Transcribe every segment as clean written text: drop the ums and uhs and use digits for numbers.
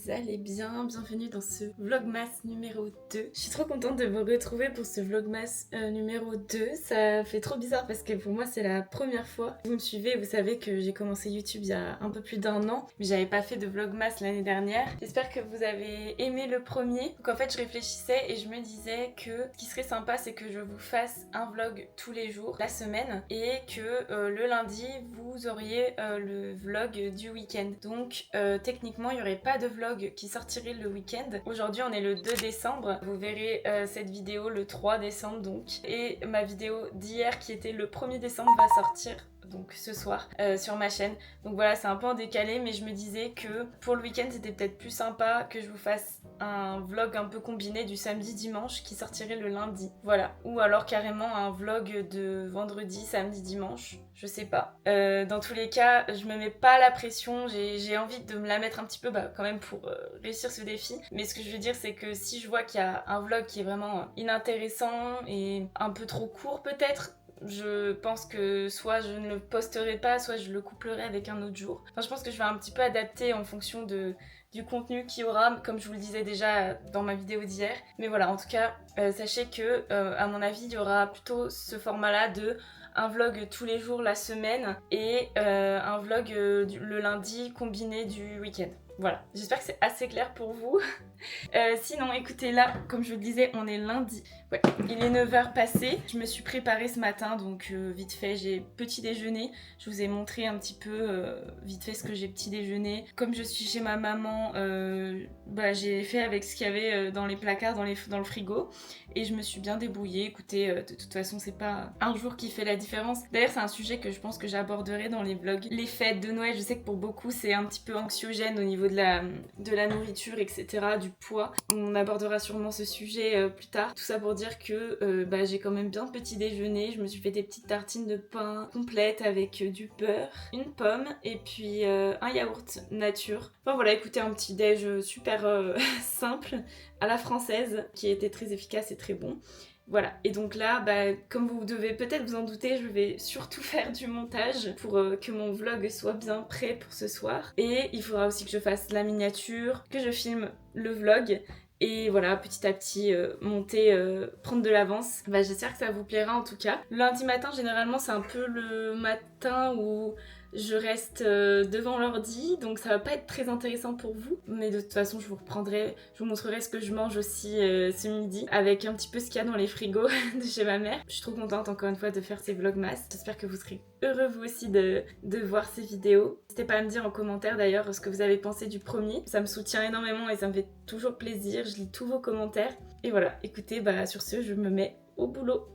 vous allez bien. Bienvenue dans ce vlogmas numéro 2. Je suis trop contente de vous retrouver pour ce vlogmas numéro 2. Ça fait trop bizarre parce que pour moi c'est la première fois. Vous me suivez, vous savez que j'ai commencé YouTube il y a un peu plus d'1 an, mais j'avais pas fait de vlogmas l'année dernière. J'espère que vous avez aimé le premier. Donc en fait je réfléchissais et je me disais que ce qui serait sympa c'est que je vous fasse un vlog tous les jours, la semaine, et que le lundi vous auriez le vlog du week-end. Donc techniquement il n'y aurait pas de vlog qui sortirait le week-end. Aujourd'hui on est le 2 décembre, vous verrez cette vidéo le 3 décembre donc. Et ma vidéo d'hier qui était le 1er décembre va sortir donc ce soir sur ma chaîne. Donc voilà, c'est un peu en décalé, mais je me disais que pour le week-end c'était peut-être plus sympa que je vous fasse un vlog un peu combiné du samedi dimanche qui sortirait le lundi. Voilà, ou alors carrément un vlog de vendredi, samedi, dimanche, je sais pas. Dans tous les cas, je me mets pas la pression, j'ai envie de me la mettre un petit peu quand même pour réussir ce défi. Mais ce que je veux dire c'est que si je vois qu'il y a un vlog qui est vraiment inintéressant et un peu trop court peut-être, je pense que soit je ne le posterai pas, soit je le couplerai avec un autre jour. Enfin, je pense que je vais un petit peu adapter en fonction du contenu qu'il y aura, comme je vous le disais déjà dans ma vidéo d'hier. Mais voilà, en tout cas, sachez que, à mon avis, il y aura plutôt ce format-là de un vlog tous les jours la semaine et un vlog le lundi combiné du week-end. Voilà, j'espère que c'est assez clair pour vous. Sinon, écoutez, là, comme je vous le disais, on est lundi. Ouais, il est 9h passé. Je me suis préparée ce matin, donc vite fait, j'ai petit déjeuner. Je vous ai montré un petit peu vite fait ce que j'ai petit déjeuner. Comme je suis chez ma maman, j'ai fait avec ce qu'il y avait dans les placards, dans le frigo. Et je me suis bien débrouillée. Écoutez, de toute façon, c'est pas un jour qui fait la différence. D'ailleurs, c'est un sujet que je pense que j'aborderai dans les vlogs. Les fêtes de Noël, je sais que pour beaucoup, c'est un petit peu anxiogène au niveau de la nourriture, etc., du poids. On abordera sûrement ce sujet plus tard. Tout ça pour dire que j'ai quand même bien petit déjeuner. Je me suis fait des petites tartines de pain complètes avec du beurre, une pomme et puis un yaourt nature. Enfin voilà, écoutez, un petit déj super simple à la française qui était très efficace et très bon. Voilà, et donc là, comme vous devez peut-être vous en douter, je vais surtout faire du montage pour que mon vlog soit bien prêt pour ce soir. Et il faudra aussi que je fasse la miniature, que je filme le vlog. Et voilà, petit à petit, monter, prendre de l'avance. J'espère que ça vous plaira en tout cas. Lundi matin, généralement, c'est un peu le matin où je reste devant l'ordi, donc ça va pas être très intéressant pour vous. Mais de toute façon, je vous montrerai ce que je mange aussi ce midi, avec un petit peu ce qu'il y a dans les frigos de chez ma mère. Je suis trop contente encore une fois de faire ces vlogmas. J'espère que vous serez heureux vous aussi de voir ces vidéos. N'hésitez pas à me dire en commentaire d'ailleurs ce que vous avez pensé du premier. Ça me soutient énormément et ça me fait toujours plaisir. Je lis tous vos commentaires. Et voilà, écoutez, sur ce, je me mets au boulot.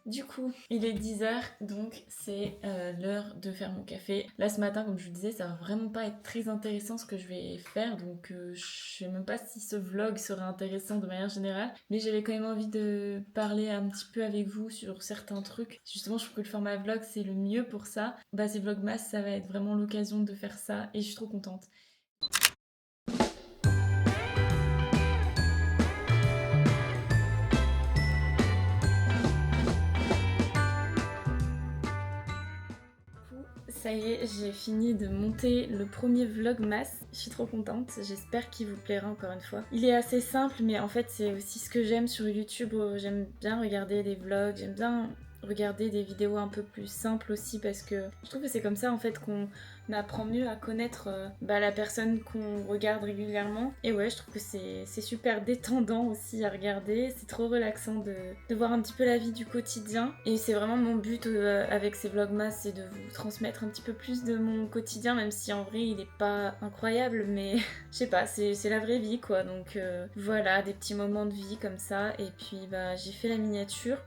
Du coup, il est 10h, donc c'est l'heure de faire mon café. Là ce matin, comme je vous disais, ça va vraiment pas être très intéressant ce que je vais faire, donc je sais même pas si ce vlog sera intéressant de manière générale, mais j'avais quand même envie de parler un petit peu avec vous sur certains trucs. Justement, je trouve que le format vlog c'est le mieux pour ça. Ces vlogmas, ça va être vraiment l'occasion de faire ça et je suis trop contente. Ça y est, j'ai fini de monter le premier vlogmas. Je suis trop contente, j'espère qu'il vous plaira encore une fois. Il est assez simple, mais en fait c'est aussi ce que j'aime sur YouTube. J'aime bien regarder des vlogs, j'aime bien regarder des vidéos un peu plus simples aussi parce que je trouve que c'est comme ça en fait qu'on apprend mieux à connaître la personne qu'on regarde régulièrement. Et ouais, je trouve que c'est super détendant aussi à regarder, c'est trop relaxant de voir un petit peu la vie du quotidien. Et c'est vraiment mon but avec ces vlogmas, c'est de vous transmettre un petit peu plus de mon quotidien, même si en vrai il est pas incroyable, mais je sais pas, c'est la vraie vie quoi. Donc voilà, des petits moments de vie comme ça. Et puis j'ai fait la miniature.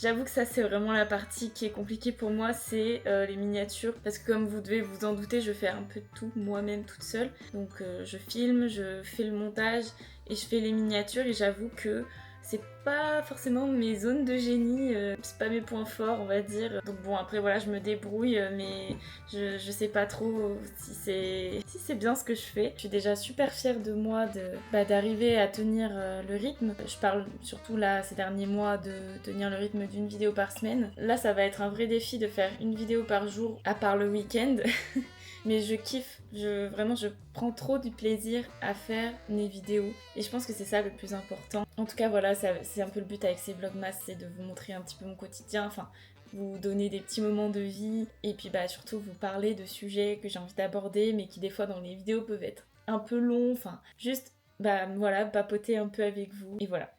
J'avoue que ça c'est vraiment la partie qui est compliquée pour moi, c'est les miniatures, parce que comme vous devez vous en douter, je fais un peu de tout moi-même toute seule. Donc je filme, je fais le montage et je fais les miniatures, et j'avoue que c'est pas forcément mes zones de génie, c'est pas mes points forts on va dire. Donc bon après voilà je me débrouille mais je sais pas trop si c'est bien ce que je fais. Je suis déjà super fière de moi d'arriver à tenir le rythme. Je parle surtout là ces derniers mois de tenir le rythme d'une vidéo par semaine. Là ça va être un vrai défi de faire une vidéo par jour à part le week-end. Mais je kiffe, vraiment je prends trop du plaisir à faire mes vidéos et je pense que c'est ça le plus important. En tout cas voilà, c'est un peu le but avec ces vlogmas, c'est de vous montrer un petit peu mon quotidien, enfin vous donner des petits moments de vie et puis surtout vous parler de sujets que j'ai envie d'aborder mais qui des fois dans les vidéos peuvent être un peu longs, enfin juste voilà, papoter un peu avec vous et voilà.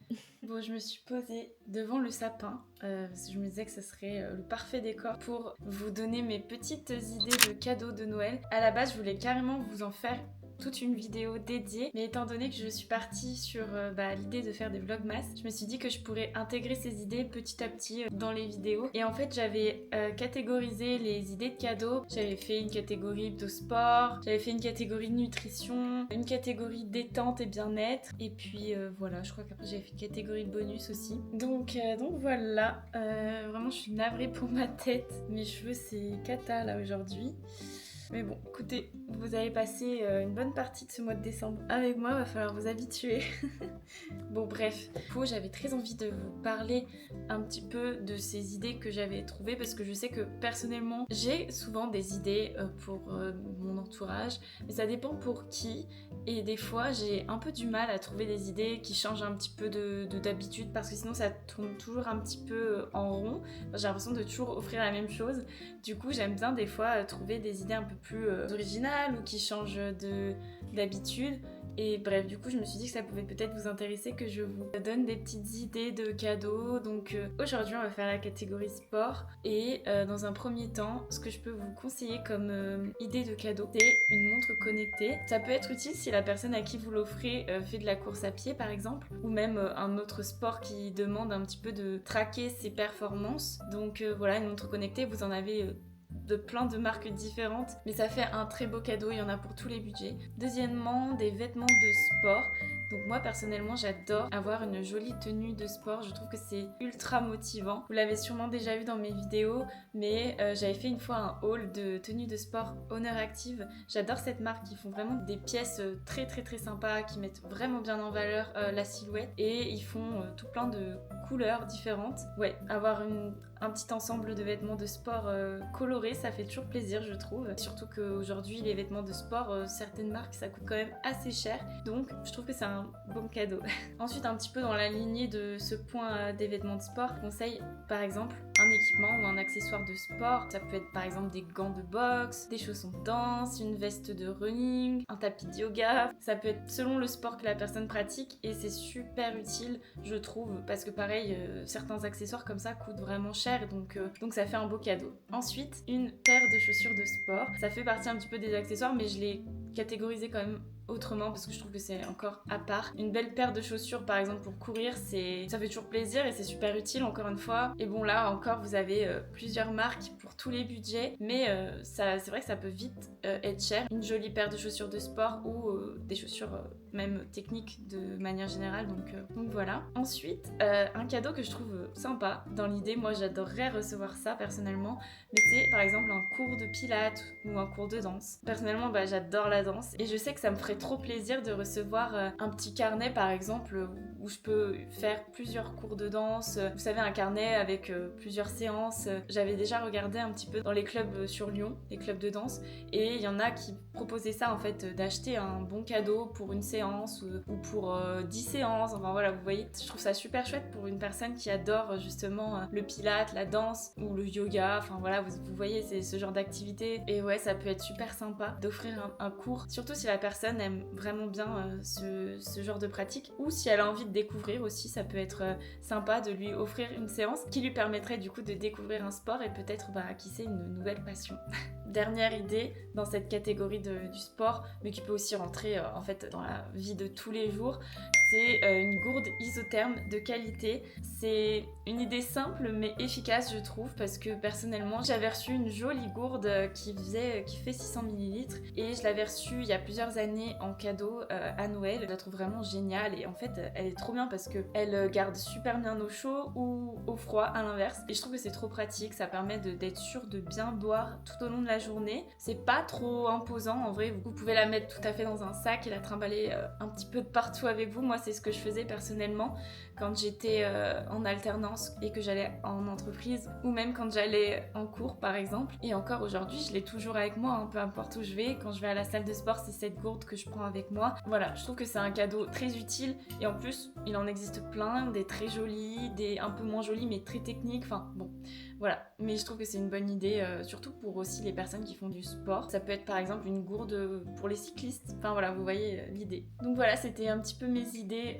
Bon, je me suis posée devant le sapin parce que je me disais que ce serait le parfait décor pour vous donner mes petites idées de cadeaux de Noël. À la base, je voulais carrément vous en faire toute une vidéo dédiée, mais étant donné que je suis partie sur l'idée de faire des vlogmas, je me suis dit que je pourrais intégrer ces idées petit à petit dans les vidéos. Et en fait j'avais catégorisé les idées de cadeaux. J'avais fait une catégorie de sport, j'avais fait une catégorie de nutrition, une catégorie détente et bien-être, et puis voilà, je crois qu'après j'avais fait une catégorie de bonus aussi. Donc voilà, vraiment je suis navrée pour ma tête, mes cheveux c'est cata là aujourd'hui. Mais bon, écoutez, vous avez passé une bonne partie de ce mois de décembre avec moi, va falloir vous habituer. Bon bref, j'avais très envie de vous parler un petit peu de ces idées que j'avais trouvées parce que je sais que personnellement, j'ai souvent des idées pour mon entourage, mais ça dépend pour qui. Et des fois, j'ai un peu du mal à trouver des idées qui changent un petit peu d'habitude parce que sinon ça tourne toujours un petit peu en rond. Enfin, j'ai l'impression de toujours offrir la même chose. Du coup, j'aime bien des fois trouver des idées un peu plus originales ou qui changent d'habitude. Et bref, du coup, je me suis dit que ça pouvait peut-être vous intéresser que je vous donne des petites idées de cadeaux. Donc aujourd'hui, on va faire la catégorie sport. Et dans un premier temps, ce que je peux vous conseiller comme idée de cadeau, c'est une montre connectée. Ça peut être utile si la personne à qui vous l'offrez fait de la course à pied, par exemple, ou même un autre sport qui demande un petit peu de traquer ses performances. Donc voilà, une montre connectée, vous en avez de plein de marques différentes, mais ça fait un très beau cadeau, il y en a pour tous les budgets. Deuxièmement, des vêtements de sport. Donc moi personnellement j'adore avoir une jolie tenue de sport, je trouve que c'est ultra motivant. Vous l'avez sûrement déjà vu dans mes vidéos, mais j'avais fait une fois un haul de tenues de sport Honor Active. J'adore cette marque, ils font vraiment des pièces très très très sympas qui mettent vraiment bien en valeur la silhouette et ils font tout plein de couleurs différentes. Ouais, avoir un petit ensemble de vêtements de sport colorés, ça fait toujours plaisir je trouve. Surtout qu'aujourd'hui les vêtements de sport, certaines marques ça coûte quand même assez cher, donc je trouve que c'est un bon cadeau. Ensuite, un petit peu dans la lignée de ce point des vêtements de sport, je conseille par exemple un équipement ou un accessoire de sport. Ça peut être par exemple des gants de boxe, des chaussons de danse, une veste de running, un tapis de yoga. Ça peut être selon le sport que la personne pratique et c'est super utile je trouve parce que pareil, certains accessoires comme ça coûtent vraiment cher donc ça fait un beau cadeau. Ensuite, une paire de chaussures de sport. Ça fait partie un petit peu des accessoires mais je l'ai catégorisé quand même autrement parce que je trouve que c'est encore à part. Une belle paire de chaussures par exemple pour courir, ça fait toujours plaisir et c'est super utile encore une fois. Et bon là encore vous avez plusieurs marques pour tous les budgets, mais c'est vrai que ça peut vite être cher. Une jolie paire de chaussures de sport ou des chaussures même techniques de manière générale, donc voilà. Ensuite un cadeau que je trouve sympa dans l'idée, moi j'adorerais recevoir ça personnellement, mais c'est par exemple un cours de pilates ou un cours de danse. Personnellement j'adore la danse et je sais que ça me ferait trop plaisir de recevoir un petit carnet par exemple où je peux faire plusieurs cours de danse. Vous savez, un carnet avec plusieurs séances. J'avais déjà regardé un petit peu dans les clubs sur Lyon, les clubs de danse, et il y en a qui proposaient ça en fait, d'acheter un bon cadeau pour une séance ou pour 10 séances. Enfin voilà, vous voyez, je trouve ça super chouette pour une personne qui adore justement le pilates, la danse ou le yoga. Enfin voilà, vous voyez, c'est ce genre d'activité. Et ouais, ça peut être super sympa d'offrir un cours, surtout si la personne aime vraiment bien ce genre de pratique, ou si elle a envie de découvrir aussi, ça peut être sympa de lui offrir une séance qui lui permettrait du coup de découvrir un sport et peut-être qui sait une nouvelle passion. Dernière idée dans cette catégorie du sport, mais qui peut aussi rentrer en fait dans la vie de tous les jours, c'est une gourde isotherme de qualité. C'est une idée simple mais efficace je trouve, parce que personnellement j'avais reçu une jolie gourde qui fait 600 ml et je l'avais reçue il y a plusieurs années en cadeau à Noël. Je la trouve vraiment géniale et en fait elle est trop bien parce qu'elle garde super bien au chaud ou au froid à l'inverse, et je trouve que c'est trop pratique. Ça permet d'être sûr de bien boire tout au long de la journée. C'est pas trop imposant en vrai, vous pouvez la mettre tout à fait dans un sac et la trimballer un petit peu de partout avec vous. Moi c'est ce que je faisais personnellement quand j'étais en alternance et que j'allais en entreprise, ou même quand j'allais en cours par exemple. Et encore aujourd'hui je l'ai toujours avec moi, hein, peu importe où je vais. Quand je vais à la salle de sport, c'est cette gourde que je prends avec moi. Voilà, je trouve que c'est un cadeau très utile, et en plus il en existe plein, des très jolis, des un peu moins jolis mais très techniques, enfin bon voilà. Mais je trouve que c'est une bonne idée, surtout pour aussi les personnes qui font du sport. Ça peut être par exemple une gourde pour les cyclistes, enfin voilà, vous voyez l'idée. Donc voilà, c'était un petit peu mes idées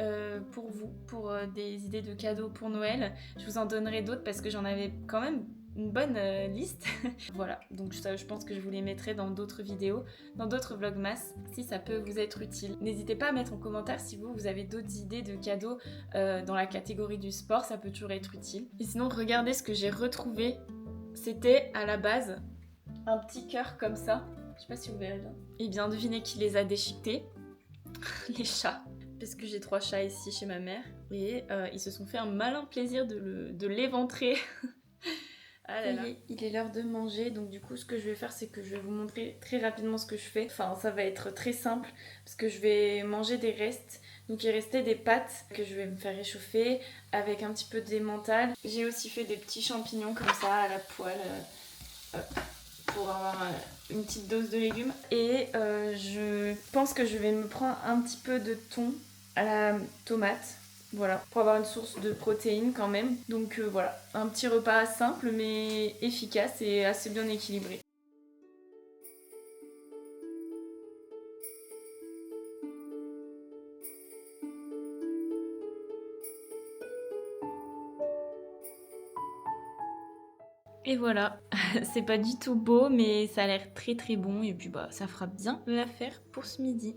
pour vous, pour des idées de cadeaux pour Noël. Je vous en donnerai d'autres parce que j'en avais quand même une bonne liste. Voilà, donc ça, je pense que je vous les mettrai dans d'autres vidéos, dans d'autres vlogmas, si ça peut vous être utile. N'hésitez pas à mettre en commentaire si vous avez d'autres idées de cadeaux dans la catégorie du sport, ça peut toujours être utile. Et sinon, regardez ce que j'ai retrouvé. C'était à la base un petit cœur comme ça. Je sais pas si vous verrez bien. Et bien, devinez qui les a déchiquetés. Les chats. Parce que j'ai 3 chats ici chez ma mère. Et ils se sont fait un malin plaisir de l'éventrer. Ah là là. Ça y est, il est l'heure de manger, donc du coup ce que je vais faire c'est que je vais vous montrer très rapidement ce que je fais. Enfin ça va être très simple parce que je vais manger des restes. Donc il restait des pâtes que je vais me faire réchauffer avec un petit peu d'emmental. J'ai aussi fait des petits champignons comme ça à la poêle pour avoir une petite dose de légumes. Et je pense que je vais me prendre un petit peu de thon à la tomate. Voilà, pour avoir une source de protéines quand même. Donc voilà, un petit repas simple mais efficace et assez bien équilibré. Et voilà, c'est pas du tout beau mais ça a l'air très très bon et puis ça fera bien l'affaire pour ce midi.